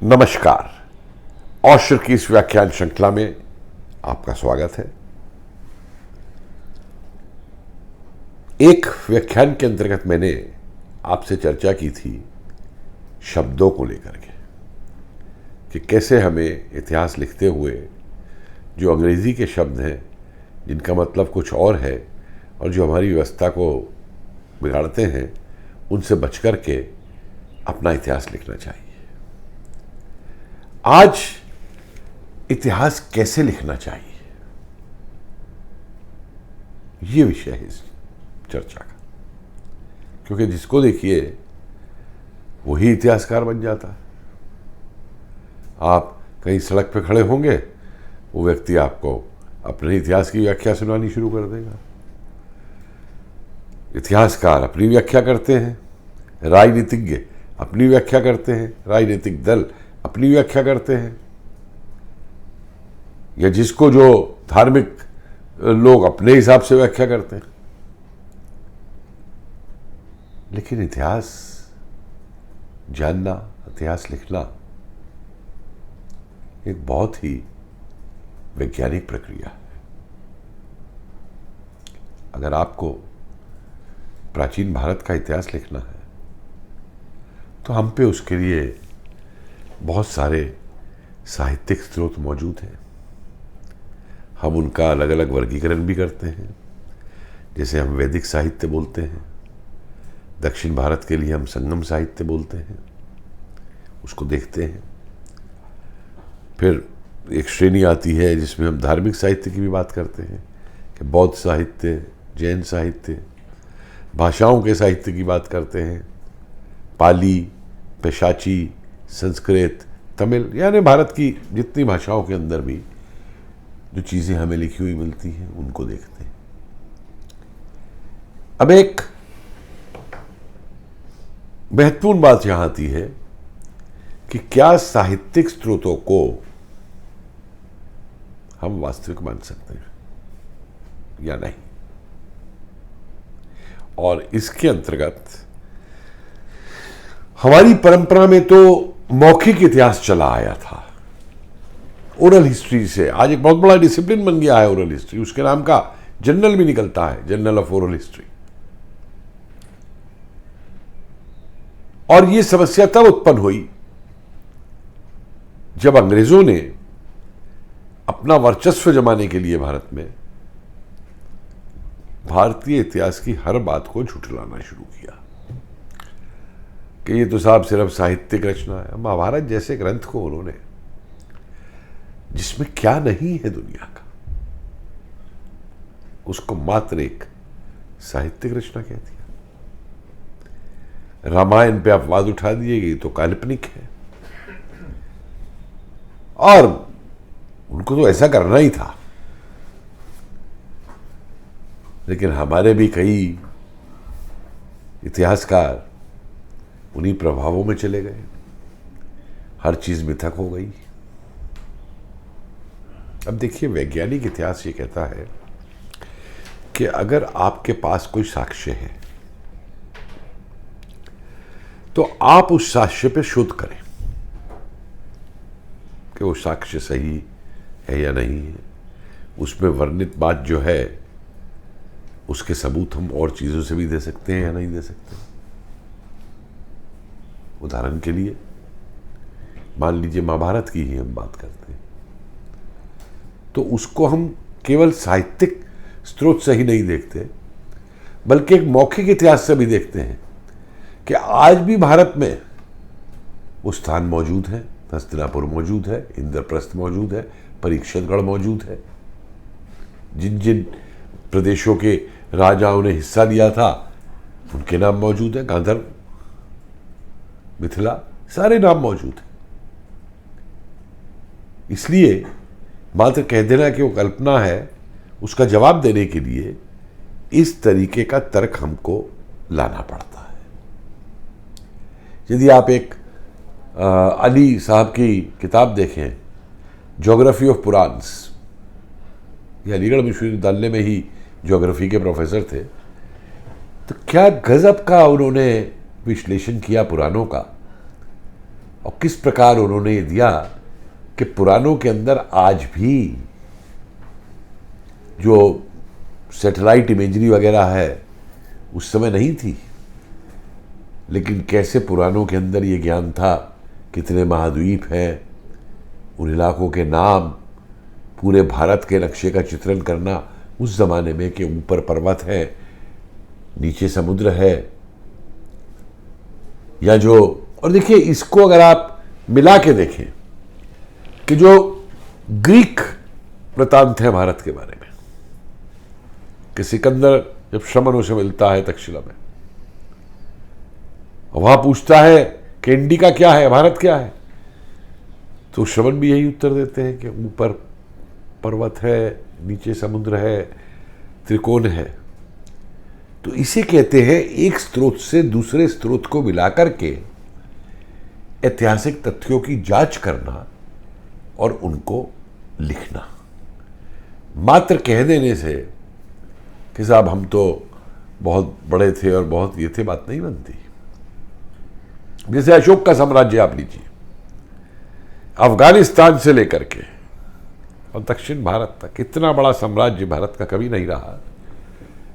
नमस्कार। औशर की इस व्याख्यान श्रृंखला में आपका स्वागत है। एक व्याख्यान के अंतर्गत मैंने आपसे चर्चा की थी शब्दों को लेकर के कि कैसे हमें इतिहास लिखते हुए जो अंग्रेजी के शब्द हैं जिनका मतलब कुछ और है और जो हमारी व्यवस्था को बिगाड़ते हैं उनसे बच कर के अपना इतिहास लिखना चाहिए। आज इतिहास कैसे लिखना चाहिए, ये विषय है इस चर्चा का, क्योंकि जिसको देखिए वही इतिहासकार बन जाता है। आप कहीं सड़क पे खड़े होंगे, वो व्यक्ति आपको अपने इतिहास की व्याख्या सुनानी शुरू कर देगा। इतिहासकार अपनी व्याख्या करते हैं, राजनीतिज्ञ अपनी व्याख्या करते हैं, राजनीतिक दल अपनी व्याख्या करते हैं, या जिसको जो धार्मिक लोग अपने हिसाब से व्याख्या करते हैं। लेकिन इतिहास जानना, इतिहास लिखना एक बहुत ही वैज्ञानिक प्रक्रिया है। अगर आपको प्राचीन भारत का इतिहास लिखना है तो हम पे उसके लिए बहुत सारे साहित्यिक स्रोत मौजूद हैं। हम उनका अलग अलग वर्गीकरण भी करते हैं। जैसे हम वैदिक साहित्य बोलते हैं, दक्षिण भारत के लिए हम संगम साहित्य बोलते हैं, उसको देखते हैं। फिर एक श्रेणी आती है जिसमें हम धार्मिक साहित्य की भी बात करते हैं कि बौद्ध साहित्य, जैन साहित्य, भाषाओं के साहित्य की बात करते हैं, पाली, पैशाची, संस्कृत, तमिल, यानी भारत की जितनी भाषाओं के अंदर भी जो चीज़ें हमें लिखी हुई मिलती हैं उनको देखते हैं। अब एक महत्वपूर्ण बात यहां आती है कि क्या साहित्यिक स्रोतों को हम वास्तविक मान सकते हैं या नहीं। और इसके अंतर्गत हमारी परंपरा में तो मौखिक इतिहास चला आया था। ओरल हिस्ट्री से आज एक बहुत बड़ा डिसिप्लिन बन गया है ओरल हिस्ट्री। उसके नाम का जर्नल भी निकलता है, जर्नल ऑफ ओरल हिस्ट्री। और यह समस्या तब उत्पन्न हुई जब अंग्रेजों ने अपना वर्चस्व जमाने के लिए भारत में भारतीय इतिहास की हर बात को झुठलाना शुरू किया कि ये तो साहब सिर्फ साहित्यिक रचना है। महाभारत जैसे ग्रंथ को उन्होंने, जिसमें क्या नहीं है दुनिया का, उसको मात्र एक साहित्यिक रचना कह दिया। रामायण पे अपवाद उठा दिए गए तो काल्पनिक है, और उनको तो ऐसा करना ही था। लेकिन हमारे भी कई इतिहासकार उन्हीं प्रभावों में चले गए, हर चीज मिथक हो गई। अब देखिए, वैज्ञानिक इतिहास ये कहता है कि अगर आपके पास कोई साक्ष्य है तो आप उस साक्ष्य पे शोध करें कि वो साक्ष्य सही है या नहीं है। उसमें वर्णित बात जो है उसके सबूत हम और चीजों से भी दे सकते हैं या नहीं दे सकते। उदाहरण के लिए मान लीजिए महाभारत की ही हम बात करते हैं, तो उसको हम केवल साहित्यिक स्रोत से ही नहीं देखते, बल्कि एक मौखिक इतिहास से भी देखते हैं कि आज भी भारत में वो स्थान मौजूद है। हस्तिनापुर मौजूद है, इंद्रप्रस्थ मौजूद है, परीक्षितगढ़ मौजूद है। जिन जिन प्रदेशों के राजाओं ने हिस्सा लिया था उनके नाम मौजूद है। गांधर, मिथिला, सारे नाम मौजूद हैं। इसलिए मात्र कह देना कि वो कल्पना है, उसका जवाब देने के लिए इस तरीके का तर्क हमको लाना पड़ता है। यदि आप एक अली साहब की किताब देखें, ज्योग्राफी ऑफ पुराण्स, ये अलीगढ़ विश्वविद्यालय में ही ज्योग्राफी के प्रोफेसर थे, तो क्या गजब का उन्होंने विश्लेषण किया पुराणों का और किस प्रकार उन्होंने ये दिया कि पुराणों के अंदर आज भी जो सैटेलाइट इमेजरी वगैरह है उस समय नहीं थी, लेकिन कैसे पुराणों के अंदर ये ज्ञान था, कितने महाद्वीप हैं, उन इलाकों के नाम, पूरे भारत के नक्शे का चित्रण करना उस जमाने में कि ऊपर पर्वत है, नीचे समुद्र है, या जो, और देखिए इसको अगर आप मिला के देखें कि जो ग्रीक वृतांत है भारत के बारे में कि सिकंदर जब श्रमणों से मिलता है तक्षशिला में, वहां पूछता है कि इंडिका क्या है, भारत क्या है, तो श्रवण भी यही उत्तर देते हैं कि ऊपर पर्वत है, नीचे समुद्र है, त्रिकोण है। तो इसे कहते हैं एक स्रोत से दूसरे स्रोत को मिलाकर के ऐतिहासिक तथ्यों की जांच करना और उनको लिखना। मात्र कह देने से कि साहब हम तो बहुत बड़े थे और बहुत ये थे, बात नहीं बनती। जैसे अशोक का साम्राज्य आप लीजिए, अफगानिस्तान से लेकर के और दक्षिण भारत तक इतना बड़ा साम्राज्य भारत का कभी नहीं रहा,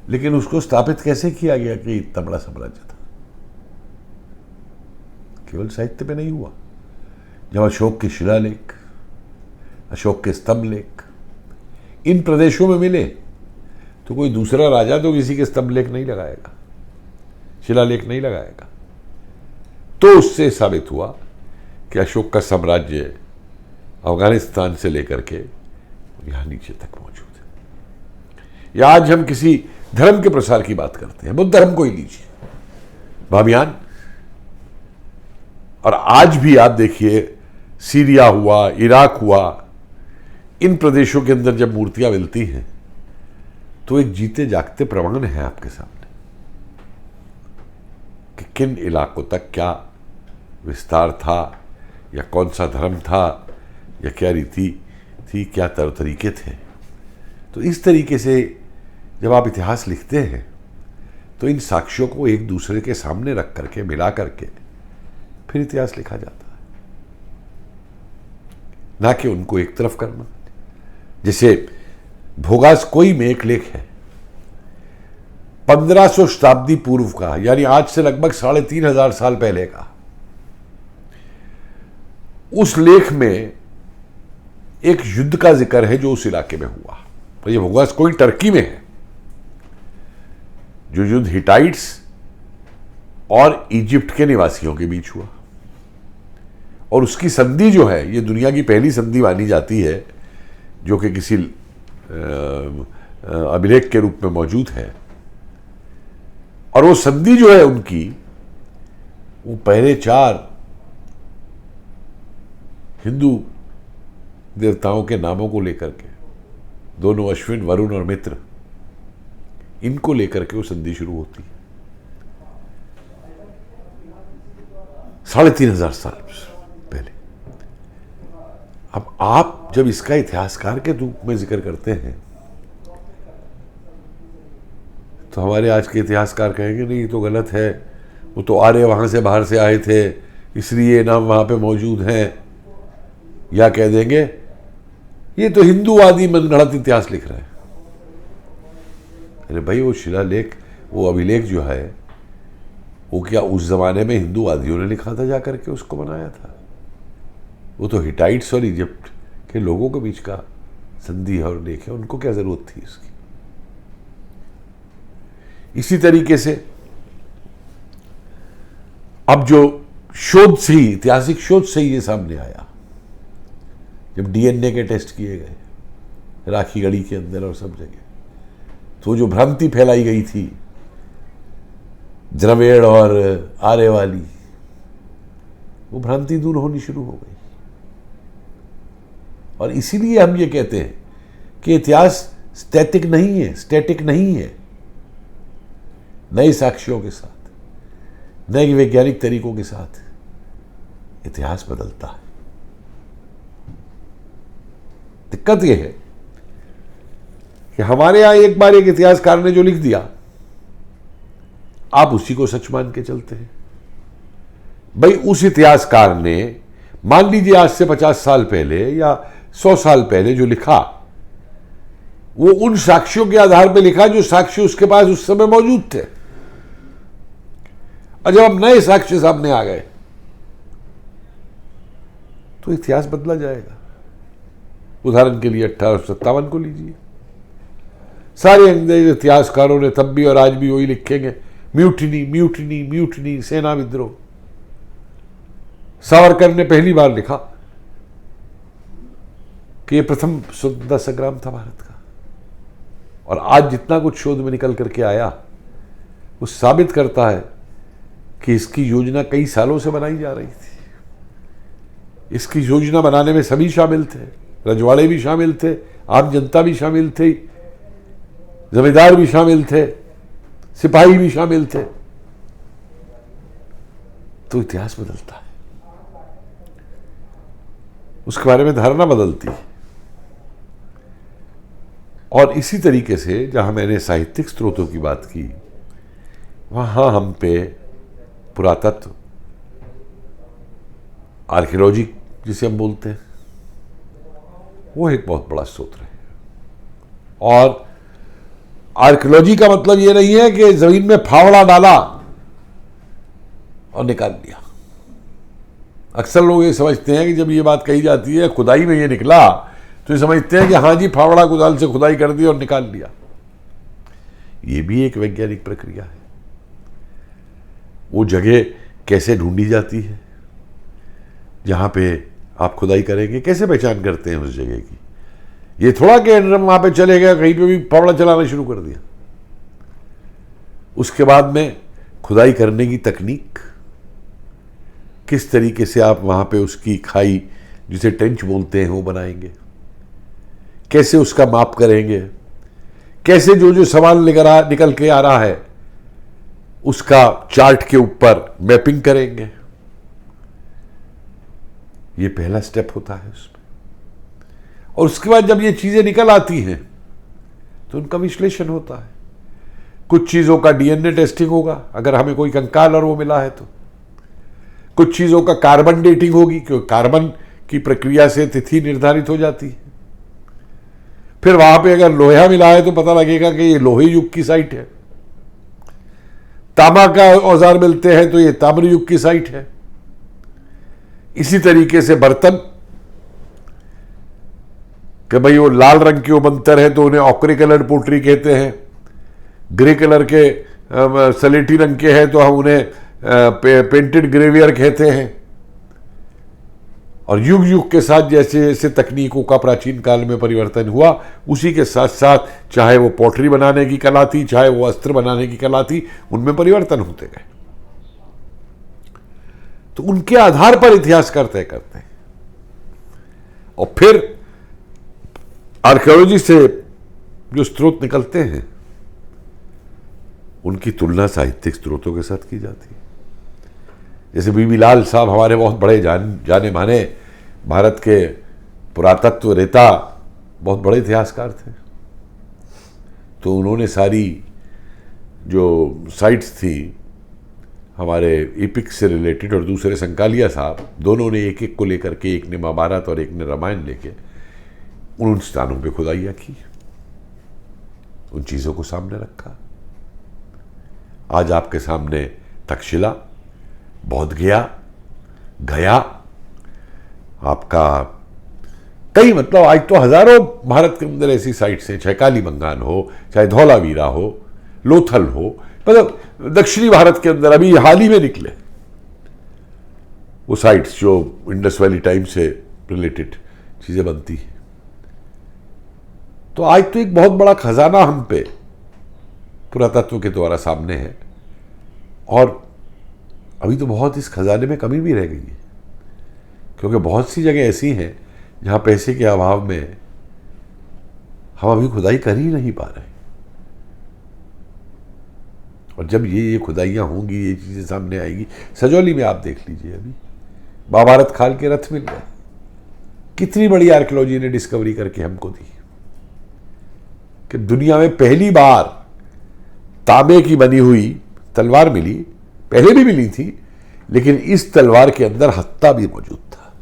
लेकिन उसको स्थापित कैसे किया गया कि इतना बड़ा साम्राज्य था? केवल साहित्य पे नहीं हुआ। जब अशोक के शिलालेख, अशोक के स्तंभ लेख इन प्रदेशों में मिले तो कोई दूसरा राजा तो किसी के स्तंभ लेख नहीं लगाएगा, शिलालेख नहीं लगाएगा। तो उससे साबित हुआ कि अशोक का साम्राज्य अफगानिस्तान से लेकर के यहां नीचे तक मौजूद है। या आज हम किसी धर्म के प्रसार की बात करते हैं, बुद्ध धर्म को ही लीजिए, बामियान, और आज भी आप देखिए सीरिया हुआ, इराक हुआ, इन प्रदेशों के अंदर जब मूर्तियां मिलती हैं तो एक जीते जागते प्रमाण है आपके सामने कि किन इलाकों तक क्या विस्तार था, या कौन सा धर्म था, या क्या रीति थी, क्या तरीके थे। तो इस तरीके से जब आप इतिहास लिखते हैं तो इन साक्ष्यों को एक दूसरे के सामने रख करके, मिला करके फिर इतिहास लिखा जाता है, ना कि उनको एक तरफ करना। जैसे भोगासकोई में एक लेख है 1500 शताब्दी पूर्व का, यानी आज से लगभग 3500 साल पहले का। उस लेख में एक युद्ध का जिक्र है जो उस इलाके में हुआ, और ये भोगासकोई टर्की में है, जो युद्ध हिटाइट्स और इजिप्ट के निवासियों के बीच हुआ। और उसकी संधि जो है, ये दुनिया की पहली संधि मानी जाती है जो कि किसी अभिलेख के रूप में मौजूद है। और वो संधि जो है उनकी, वो पहले 4 हिंदू देवताओं के नामों को लेकर के, दोनों अश्विन, वरुण और मित्र, इनको लेकर के वो संधि शुरू होती है 3500 साल पहले। अब आप जब इसका इतिहासकार के रूप में जिक्र करते हैं तो हमारे आज के इतिहासकार कहेंगे नहीं, ये तो गलत है, वो तो आर्य वहां से बाहर से आए थे इसलिए नाम वहां पे मौजूद हैं। या कह देंगे ये तो हिंदूवादी मनगढ़ंत इतिहास लिख रहे हैं। अरे भाई, वो शिलालेख, वो अभिलेख जो है, वो क्या उस जमाने में हिंदूवादियों ने लिखा था जाकर के उसको बनाया था? वो तो हिटाइट्स और इजिप्ट के लोगों के बीच का संधि और लेख है, उनको क्या जरूरत थी इसकी? इसी तरीके से अब जो शोध से ही, ऐतिहासिक शोध से ही ये सामने आया, जब डीएनए के टेस्ट किए गए राखी गढ़ी के अंदर और सब जगह, तो जो भ्रांति फैलाई गई थी द्रविड़ और आर्य वाली, वो भ्रांति दूर होनी शुरू हो गई। और इसीलिए हम ये कहते हैं कि इतिहास स्टैटिक नहीं है। नए साक्ष्यों के साथ, नए वैज्ञानिक तरीकों के साथ इतिहास बदलता है। दिक्कत यह है कि हमारे यहां एक बार एक इतिहासकार ने जो लिख दिया, आप उसी को सच मान के चलते हैं। भाई उस इतिहासकार ने मान लीजिए आज से 50 साल पहले या 100 साल पहले जो लिखा, वो उन साक्ष्यों के आधार पर लिखा जो साक्ष्य उसके पास उस समय मौजूद थे। और जब अब नए साक्ष्य सामने आ गए तो इतिहास बदला जाएगा। उदाहरण के लिए 1857 को लीजिए, सारे अंग्रेज इतिहासकारों ने तब भी और आज भी वही लिखेंगे, म्यूटिनी म्यूटिनी म्यूटिनी, सेना विद्रोह। सावरकर ने पहली बार लिखा कि यह प्रथम स्वतंत्रता संग्राम था भारत का। और आज जितना कुछ शोध में निकल करके आया वो साबित करता है कि इसकी योजना कई सालों से बनाई जा रही थी। इसकी योजना बनाने में सभी शामिल थे, रजवाड़े भी शामिल थे, आम जनता भी शामिल थी, जमींदार भी शामिल थे, सिपाही भी शामिल थे। तो इतिहास बदलता है, उसके बारे में धारणा बदलती है। और इसी तरीके से जहां मैंने साहित्यिक स्रोतों की बात की, वहां हम पे पुरातत्व, आर्कियोलॉजी जिसे हम बोलते हैं, वो एक बहुत बड़ा स्रोत है। और आर्कियोलॉजी का मतलब ये नहीं है कि जमीन में फावड़ा डाला और निकाल लिया। अक्सर लोग ये समझते हैं कि जब ये बात कही जाती है खुदाई में ये निकला, तो ये समझते हैं कि हाँ जी फावड़ा कुदाल से खुदाई कर दी और निकाल लिया। ये भी एक वैज्ञानिक प्रक्रिया है। वो जगह कैसे ढूंढी जाती है जहां पे आप खुदाई करेंगे, कैसे पहचान करते हैं उस जगह की। ये थोड़ा कि वहां पे चले गए, कहीं पे भी फावड़ा चलाना शुरू कर दिया। उसके बाद में खुदाई करने की तकनीक, किस तरीके से आप वहां पे उसकी खाई जिसे टेंच बोलते हैं वो बनाएंगे, कैसे उसका माप करेंगे, कैसे जो जो सवाल निकल के आ रहा है उसका चार्ट के ऊपर मैपिंग करेंगे। ये पहला स्टेप होता है उसमें। और उसके बाद जब ये चीजें निकल आती हैं तो उनका विश्लेषण होता है। कुछ चीजों का डीएनए टेस्टिंग होगा, अगर हमें कोई कंकाल और वो मिला है तो। कुछ चीजों का कार्बन डेटिंग होगी, क्योंकि कार्बन की प्रक्रिया से तिथि निर्धारित हो जाती है। फिर वहां पे अगर लोहा मिला है तो पता लगेगा कि ये लोहे युग की साइट है। तांबा का औजार मिलते हैं तो ये ताम्र युग की साइट है। इसी तरीके से बर्तन, कि भाई वो लाल रंग के वो बनतर है तो उन्हें ऑक्रे कलर पोट्री कहते हैं, ग्रे कलर के सलेटी रंग के हैं तो हम उन्हें पेंटेड ग्रेवियर कहते हैं। और युग युग के साथ जैसे जैसे तकनीकों का प्राचीन काल में परिवर्तन हुआ, उसी के साथ साथ चाहे वो पोट्री बनाने की कला थी, चाहे वो अस्त्र बनाने की कला थी, उनमें परिवर्तन होते गए। तो उनके आधार पर इतिहासकार तय करते हैं। और फिर आर्कियोलॉजी से जो स्रोत निकलते हैं उनकी तुलना साहित्यिक स्रोतों के साथ की जाती है। जैसे बीबी लाल साहब हमारे बहुत बड़े जाने माने भारत के पुरातत्व रेता, बहुत बड़े इतिहासकार थे। तो उन्होंने सारी जो साइट्स थी हमारे एपिक से रिलेटेड, और दूसरे संकालिया साहब, दोनों ने एक एक को लेकर के, एक ने महाभारत और एक ने रामायण लेके उन स्थानों पे खुदाइयाँ की, उन चीज़ों को सामने रखा। आज आपके सामने तक्षशिला, बोधगया, गया, आपका कई, मतलब आज तो हजारों भारत के अंदर ऐसी साइट्स हैं, चाहे कालीबंगान हो, चाहे धौलावीरा हो, लोथल हो, मतलब दक्षिणी भारत के अंदर अभी हाल ही में निकले वो साइट्स जो इंडस वैली टाइम से रिलेटेड चीजें बनती हैं। तो आज तो एक बहुत बड़ा खजाना हम पे पुरातत्व के द्वारा सामने है। और अभी तो बहुत इस खजाने में कमी भी रह गई है, क्योंकि बहुत सी जगह ऐसी हैं जहां पैसे के अभाव में हम अभी खुदाई कर ही नहीं पा रहे। और जब ये खुदाइयाँ होंगी, ये चीज़ें सामने आएगी। सजौली में आप देख लीजिए, अभी महाभारत काल के रथ मिल गए, कितनी बड़ी आर्कियोलॉजी ने डिस्कवरी करके हमको दी कि दुनिया में पहली बार तांबे की बनी हुई तलवार मिली। पहले भी मिली थी, लेकिन इस तलवार के अंदर हत्ता भी मौजूद था।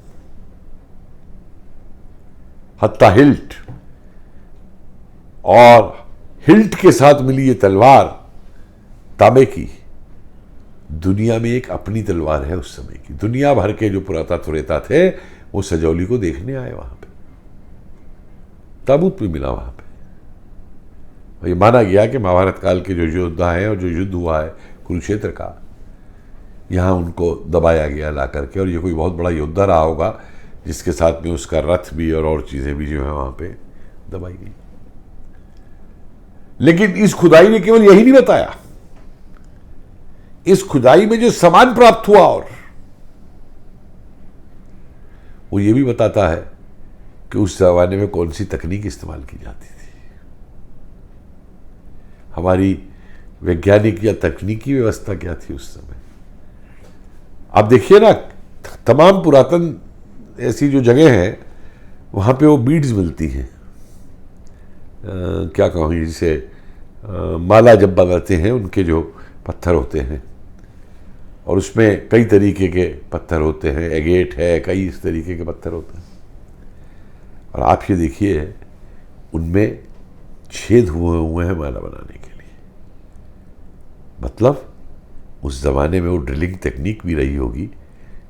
हत्ता हिल्ट, और हिल्ट के साथ मिली ये तलवार तांबे की, दुनिया में एक अपनी तलवार है उस समय की। दुनिया भर के जो पुरातत्ववेत्ता थे वो सजौली को देखने आए वहां पे, ताबूत भी मिला वहां पे। ये माना गया कि महाभारत काल के जो योद्धा हैं और जो युद्ध हुआ है कुरुक्षेत्र का, यहां उनको दबाया गया ला करके, और ये कोई बहुत बड़ा योद्धा रहा होगा जिसके साथ में उसका रथ भी और चीजें भी जो है वहां पे दबाई गई। लेकिन इस खुदाई ने केवल यही नहीं बताया, इस खुदाई में जो सामान प्राप्त हुआ और वो ये भी बताता है कि उस जमाने में कौन सी तकनीक इस्तेमाल की जाती थी। हमारी वैज्ञानिक या तकनीकी व्यवस्था क्या थी उस समय। आप देखिए ना, तमाम पुरातन ऐसी जो जगह हैं वहां पे वो बीड्स मिलती हैं, क्या कहूँ जिसे माला जब बनाते हैं उनके जो पत्थर होते हैं, और उसमें कई तरीके के पत्थर होते हैं, एगेट है, कई इस तरीके के पत्थर होते हैं। और आप ये देखिए उनमें छेद हुए हैं माला बनाने के लिए। मतलब उस जमाने में वो ड्रिलिंग टेक्निक भी रही होगी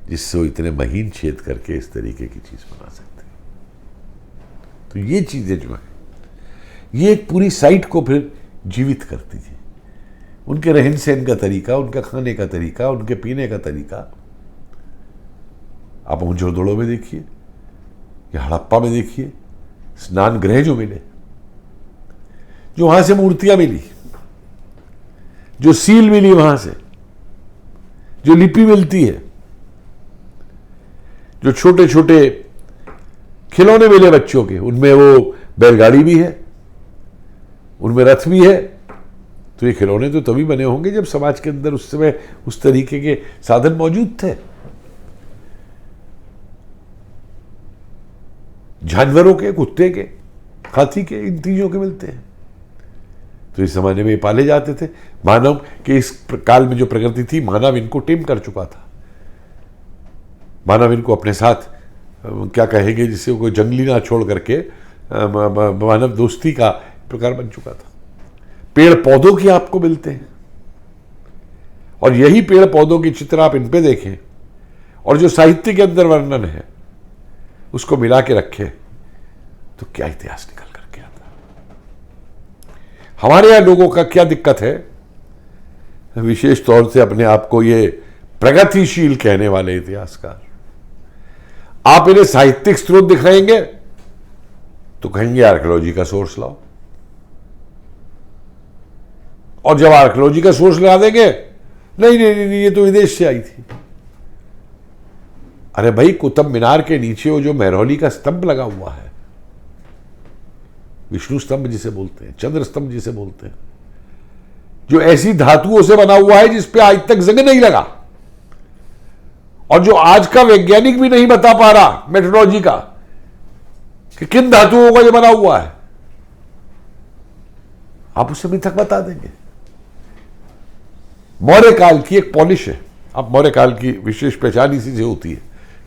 जिससे वो इतने महीन छेद करके इस तरीके की चीज बना सकते हैं। तो ये चीजें जो है ये एक पूरी साइट को फिर जीवित करती थी। उनके रहन सहन का तरीका, उनका खाने का तरीका, उनके पीने का तरीका। आप मोहनजोदड़ो में देखिए या हड़प्पा में देखिए, स्नान गृह जो मिले, जो वहां से मूर्तियां मिली, जो सील मिली वहां से, जो लिपि मिलती है, जो छोटे छोटे खिलौने मिले बच्चों के, उनमें वो बैलगाड़ी भी है, उनमें रथ भी है। तो ये खिलौने तो तभी बने होंगे जब समाज के अंदर उस समय उस तरीके के साधन मौजूद थे। जानवरों के, कुत्ते के, हाथी के, इन चीजों के मिलते हैं। तो इस जमाने में ये पाले जाते थे। मानव के इस काल में जो प्रकृति थी, मानव इनको टेम कर चुका था। मानव इनको अपने साथ क्या कहेंगे, जिससे कोई जंगली ना छोड़ करके मानव दोस्ती का प्रकार बन चुका था। पेड़ पौधों की आपको मिलते हैं, और यही पेड़ पौधों की चित्र आप इन पे देखें और जो साहित्य के अंदर वर्णन है उसको मिला के रखें तो क्या इतिहास निकल करके आता। हमारे यहां लोगों का क्या दिक्कत है, विशेष तौर से अपने आप को ये प्रगतिशील कहने वाले इतिहासकार, आप इन्हें साहित्यिक स्रोत दिखाएंगे तो कहेंगे आर्कियोलॉजी का सोर्स लाओ, और जब आर्कियोलॉजी का सोर्स लगा देंगे नहीं नहीं नहीं ये तो विदेश से आई थी। अरे भाई, कुतुब मीनार के नीचे वो जो मेहरौली का स्तंभ लगा हुआ है, विष्णु स्तंभ जिसे बोलते हैं, चंद्र स्तंभ जिसे बोलते हैं, जो ऐसी धातुओं से बना हुआ है जिस पे आज तक जंग नहीं लगा, और जो आज का वैज्ञानिक भी नहीं बता पा रहा मेट्रोलॉजी का कि किन धातुओं का ये बना हुआ है, आप उसे अभी तक बता देंगे। मौर्य काल की एक पॉलिश है। अब मौर्य काल की विशेष पहचान इसी से होती है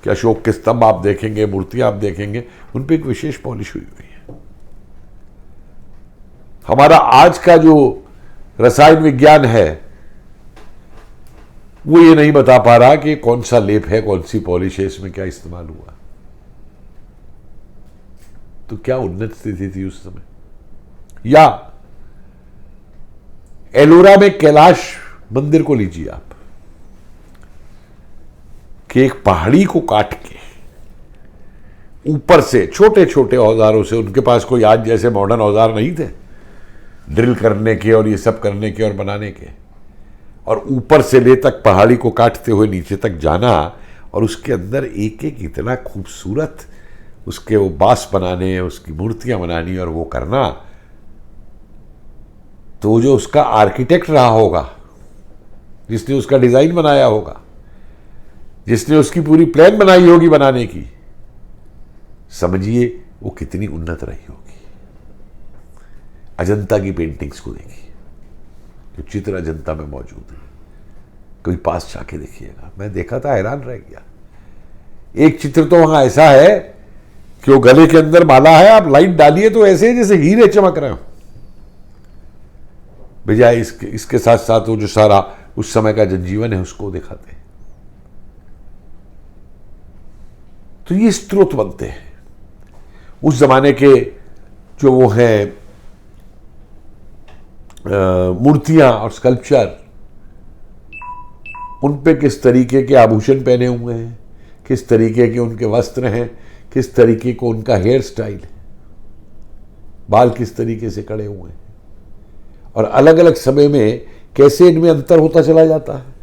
कि अशोक के स्तंभ आप देखेंगे, मूर्तियां आप देखेंगे, उन पे एक विशेष पॉलिश हुई हुई है। हमारा आज का जो रसायन विज्ञान है वो ये नहीं बता पा रहा कि कौन सा लेप है, कौन सी पॉलिश है, इसमें क्या इस्तेमाल हुआ। तो क्या उन्नत स्थिति थी उस समय। या एलोरा में कैलाश मंदिर को लीजिए आप, कि एक पहाड़ी को काट के ऊपर से छोटे छोटे औजारों से, उनके पास कोई आज जैसे मॉडर्न औजार नहीं थे ड्रिल करने के और ये सब करने के और बनाने के, और ऊपर से ले तक पहाड़ी को काटते हुए नीचे तक जाना, और उसके अंदर एक एक इतना खूबसूरत उसके वो बांस बनाने, उसकी मूर्तियां बनानी और वो करना। तो जो उसका आर्किटेक्ट रहा होगा, जिसने उसका डिजाइन बनाया होगा, जिसने उसकी पूरी प्लान बनाई होगी बनाने की, समझिए वो कितनी उन्नत रही होगी। अजंता की पेंटिंग्स को देखिए, जो चित्र अजंता में मौजूद है, कभी पास जाके देखिएगा, मैं देखा था, हैरान रह गया। एक चित्र तो वहां ऐसा है कि वो गले के अंदर माला है, आप लाइट डालिए तो ऐसे है जैसे हीरे चमक रहे हो, बजाय इसके साथ साथ वो जो सारा उस समय का जनजीवन है उसको दिखाते हैं। तो ये स्रोत बनते हैं उस जमाने के जो वो हैं मूर्तियां और स्कल्पचर, उन पे किस तरीके के आभूषण पहने हुए हैं, किस तरीके के उनके वस्त्र हैं, किस तरीके को उनका हेयर स्टाइल है, बाल किस तरीके से कड़े हुए हैं, और अलग अलग समय में कैसे इनमें अंतर होता चला जाता है,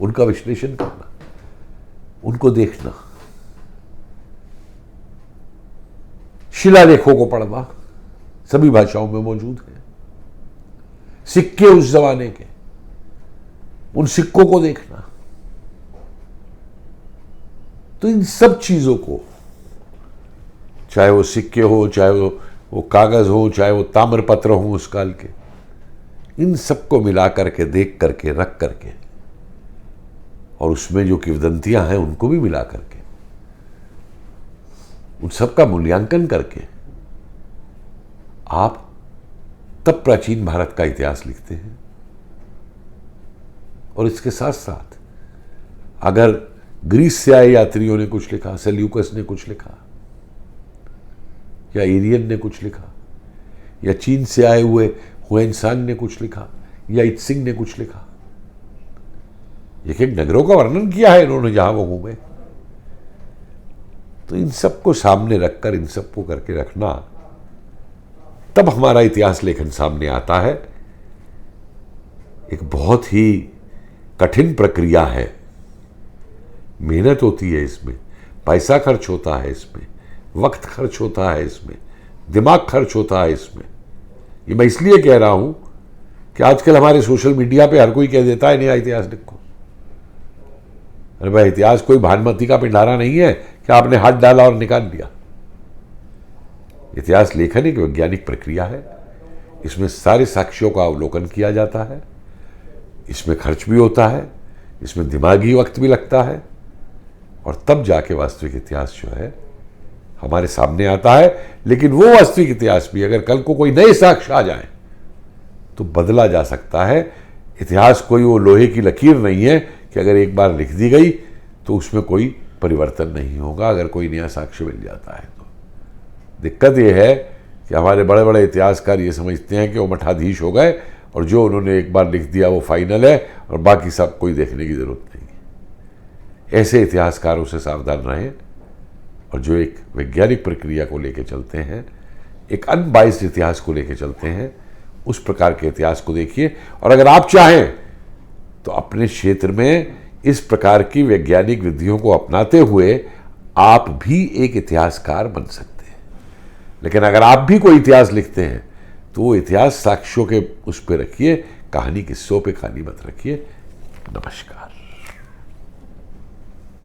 उनका विश्लेषण करना, उनको देखना, शिलालेखों को पढ़ना, सभी भाषाओं में मौजूद है, सिक्के उस जमाने के, उन सिक्कों को देखना। तो इन सब चीजों को, चाहे वो सिक्के हो, चाहे वो कागज हो, चाहे वो ताम्रपत्र हो उस काल के, इन सबको मिला करके, देख करके, रख करके, और उसमें जो किंवदंतियां हैं उनको भी मिला करके, उन सबका मूल्यांकन करके आप तब प्राचीन भारत का इतिहास लिखते हैं। और इसके साथ साथ अगर ग्रीस से आए यात्रियों ने कुछ लिखा, सेल्यूकस ने कुछ लिखा, या एरियन ने कुछ लिखा, या चीन से आए हुए हुएनसांग ने कुछ लिखा, या इत्सिंग ने कुछ लिखा, एक एक नगरों का वर्णन किया है इन्होंने जहां वो घूमे। तो इन सबको सामने रखकर, इन सबको करके रखना, तब हमारा इतिहास लेखन सामने आता है। एक बहुत ही कठिन प्रक्रिया है, मेहनत होती है इसमें, पैसा खर्च होता है इसमें, वक्त खर्च होता है इसमें, दिमाग खर्च होता है इसमें। ये मैं इसलिए कह रहा हूं कि आजकल हमारे सोशल मीडिया पे हर कोई कह देता है नया इतिहास लिखो। अरे भाई, इतिहास कोई भानुमति का पिंडारा नहीं है कि आपने हाथ डाला और निकाल दिया। इतिहास लेखन एक वैज्ञानिक प्रक्रिया है, इसमें सारे साक्ष्यों का अवलोकन किया जाता है, इसमें खर्च भी होता है, इसमें दिमागी वक्त भी लगता है, और तब जाके वास्तविक इतिहास जो है हमारे सामने आता है। लेकिन वो वास्तविक इतिहास भी अगर कल को कोई नए साक्ष्य आ जाए तो बदला जा सकता है। इतिहास कोई वो लोहे की लकीर नहीं है कि अगर एक बार लिख दी गई तो उसमें कोई परिवर्तन नहीं होगा अगर कोई नया साक्ष्य मिल जाता है तो। दिक्कत यह है कि हमारे बड़े बड़े इतिहासकार ये समझते हैं कि वो मठाधीश हो गए और जो उन्होंने एक बार लिख दिया वो फाइनल है और बाकी सब कोई देखने की जरूरत नहीं है। ऐसे इतिहासकारों से सावधान रहें, और जो एक वैज्ञानिक प्रक्रिया को लेकर चलते हैं, एक अनबाइस्ड इतिहास को लेकर चलते हैं, उस प्रकार के इतिहास को देखिए। और अगर आप चाहें तो अपने क्षेत्र में इस प्रकार की वैज्ञानिक विधियों को अपनाते हुए आप भी एक इतिहासकार बन सकते हैं। लेकिन अगर आप भी कोई इतिहास लिखते हैं तो वो इतिहास साक्ष्यों के उस पर रखिए, कहानी किस्सों पे खाली मत रखिए। नमस्कार।